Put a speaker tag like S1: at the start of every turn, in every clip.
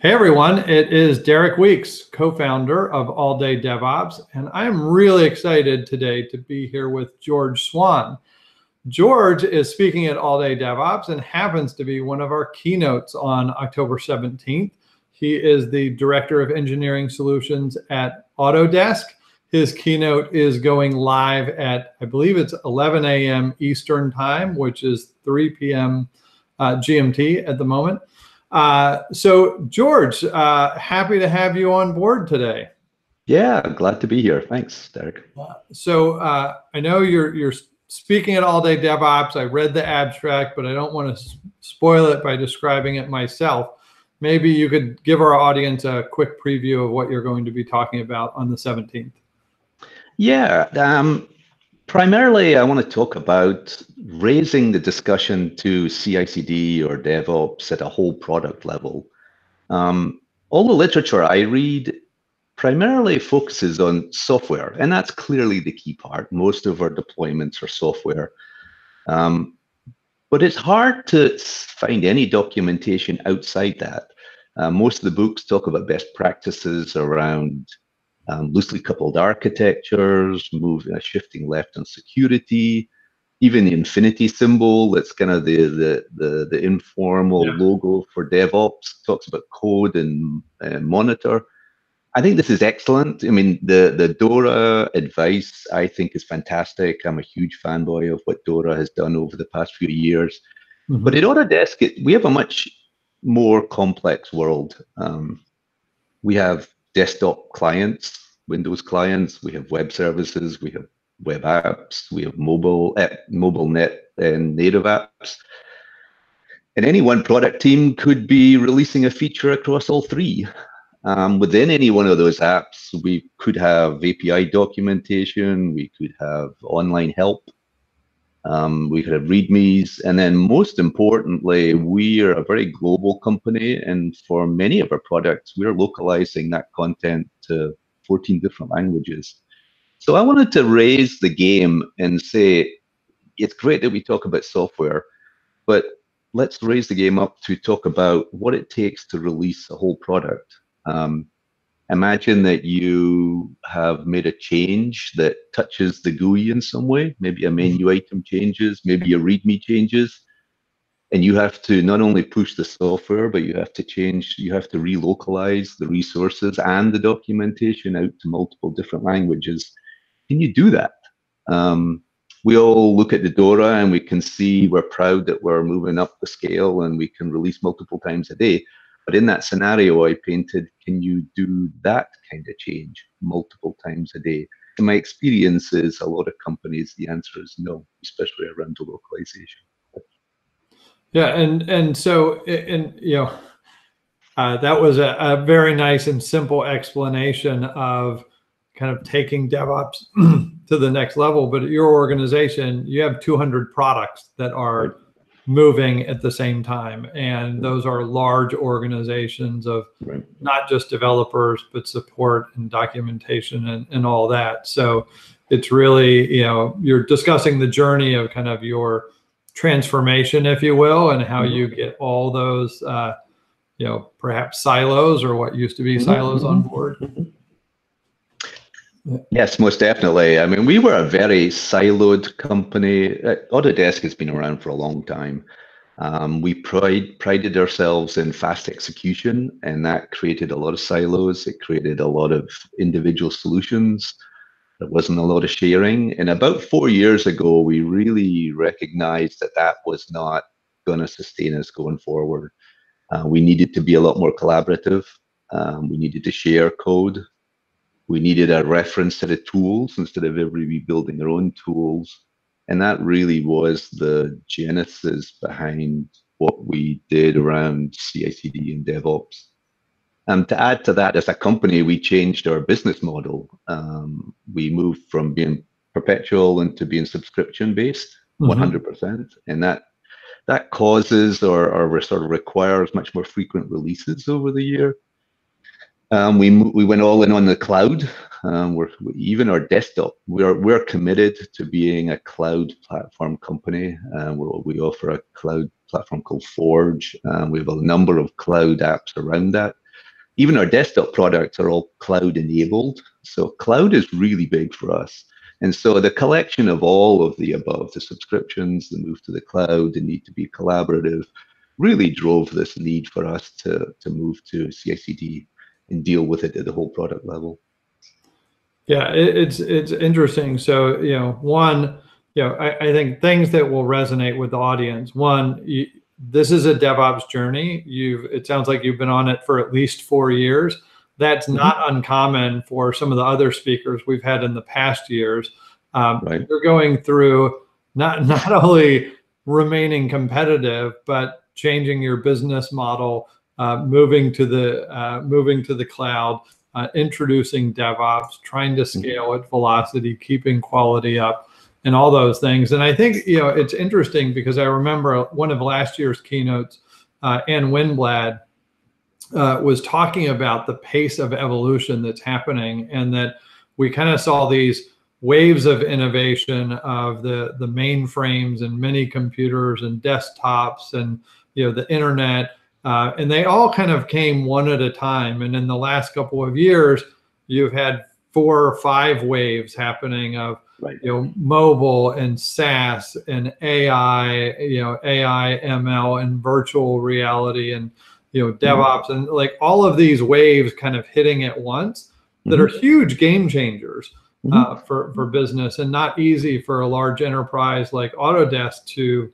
S1: Hey everyone, it is Derek Weeks, co-founder of All Day DevOps, and I am really excited today to be here with George Swan. George is speaking at All Day DevOps and happens to be one of our keynotes on October 17th. He is the Director of Engineering Solutions at Autodesk. His keynote is going live at, I believe it's 11 a.m. Eastern Time, which is 3 p.m. GMT at the moment. So George, happy to have you on board today.
S2: Yeah, glad to be here. Thanks, Derek.
S1: So I know you're speaking at All Day DevOps. I read the abstract, but I don't want to spoil it by describing it myself. Maybe you could give our audience a quick preview of what you're going to be talking about on the 17th.
S2: Yeah, primarily I want to talk about raising the discussion to CI/CD or DevOps at a whole product level. All the literature I read primarily focuses on software, and that's clearly the key part. Most of our deployments are software. But it's hard to find any documentation outside that. Most of the books talk about best practices around loosely coupled architectures, shifting left on security, even the infinity symbol, that's kind of the informal logo for DevOps, talks about code and monitor. I think this is excellent. I mean, the DORA advice, I think, is fantastic. I'm a huge fanboy of what DORA has done over the past few years. Mm-hmm. But at Autodesk, we have a much more complex world. We have desktop clients, Windows clients, we have web services, we have web apps, we have mobile net and native apps. And any one product team could be releasing a feature across all three. Within any one of those apps, we could have API documentation, we could have online help, we could have READMEs, and then most importantly, we are a very global company, and for many of our products, we're localizing that content to 14 different languages. So I wanted to raise the game and say, it's great that we talk about software, but let's raise the game up to talk about what it takes to release a whole product. Imagine that you have made a change that touches the GUI in some way. Maybe a menu item changes, maybe a README changes, and you have to not only push the software, but you have to relocalize the resources and the documentation out to multiple different languages. Can you do that? We all look at the DORA and we can see we're proud that we're moving up the scale and we can release multiple times a day. But in that scenario I painted, can you do that kind of change multiple times a day? And my experience is a lot of companies, the answer is no, especially around the localization.
S1: Yeah, and so that was a very nice and simple explanation of kind of taking DevOps to the next level. But at your organization, you have 200 products that are moving at the same time. And those are large organizations of not just developers, but support and documentation and all that. So it's really, you're discussing the journey of kind of your transformation, if you will, and how you get all those, perhaps silos or what used to be silos on board.
S2: Yes, most definitely. I mean, we were a very siloed company. Autodesk has been around for a long time. We prided ourselves in fast execution, and that created a lot of silos. It created a lot of individual solutions. There wasn't a lot of sharing. And about 4 years ago, we really recognized that that was not going to sustain us going forward. We needed to be a lot more collaborative. We needed to share code. We needed a reference set of tools instead of everybody building their own tools. And that really was the genesis behind what we did around CI/CD and DevOps. To add to that, as a company, we changed our business model. We moved from being perpetual into being subscription-based, 100%. And that causes or sort of requires much more frequent releases over the year. We went all in on the cloud. Even our desktop, we're committed to being a cloud platform company. We offer a cloud platform called Forge. We have a number of cloud apps around that. even our desktop products are all cloud enabled. So cloud is really big for us. And so the collection of all of the above, the subscriptions, the move to the cloud, the need to be collaborative, really drove this need for us to move to CI/CD and deal with it at the whole product level.
S1: Yeah, it's interesting. So, one, I think things that will resonate with the audience. One, this is a DevOps journey. It sounds like you've been on it for at least 4 years. That's not uncommon for some of the other speakers we've had in the past years.
S2: Right.
S1: You're going through not only remaining competitive, but changing your business model, moving to the cloud, introducing DevOps, trying to scale at velocity, keeping quality up, and all those things. And I think it's interesting because I remember one of last year's keynotes, Ann Winblad was talking about the pace of evolution that's happening, and that we kind of saw these waves of innovation of the mainframes and mini computers and desktops and the internet, and they all kind of came one at a time. And in the last couple of years, you've had 4 or 5 waves happening of mobile and SaaS and AI, AI, ML, and virtual reality, and DevOps, and like all of these waves kind of hitting at once that are huge game changers for business, and not easy for a large enterprise like Autodesk to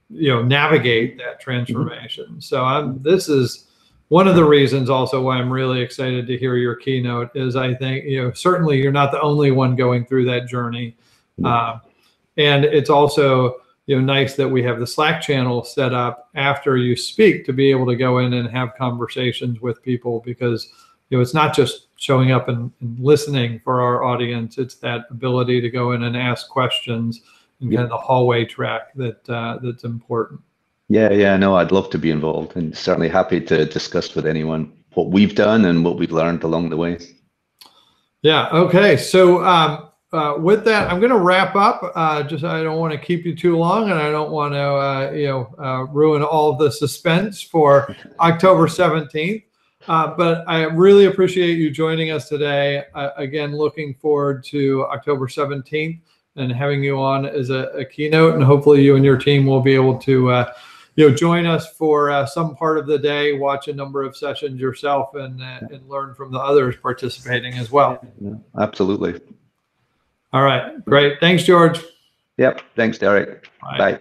S1: navigate that transformation. So this is one of the reasons also why I'm really excited to hear your keynote. Is I think certainly you're not the only one going through that journey, and it's also nice that we have the Slack channel set up after you speak to be able to go in and have conversations with people, because it's not just showing up and listening for our audience. It's that ability to go in and ask questions and kind of the hallway track that's important.
S2: Yeah, no, I'd love to be involved, and certainly happy to discuss with anyone what we've done and what we've learned along the way. Yeah.
S1: Okay. So with that, I'm going to wrap up. I don't want to keep you too long, and I don't want to ruin all of the suspense for October 17th. But I really appreciate you joining us today. Again, looking forward to October 17th and having you on as a keynote, and hopefully you and your team will be able to join us for some part of the day, watch a number of sessions yourself, and learn from the others participating as well.
S2: Yeah, absolutely.
S1: All right, great. Thanks, George.
S2: Yep. Thanks, Derek.
S1: Bye.
S2: Bye.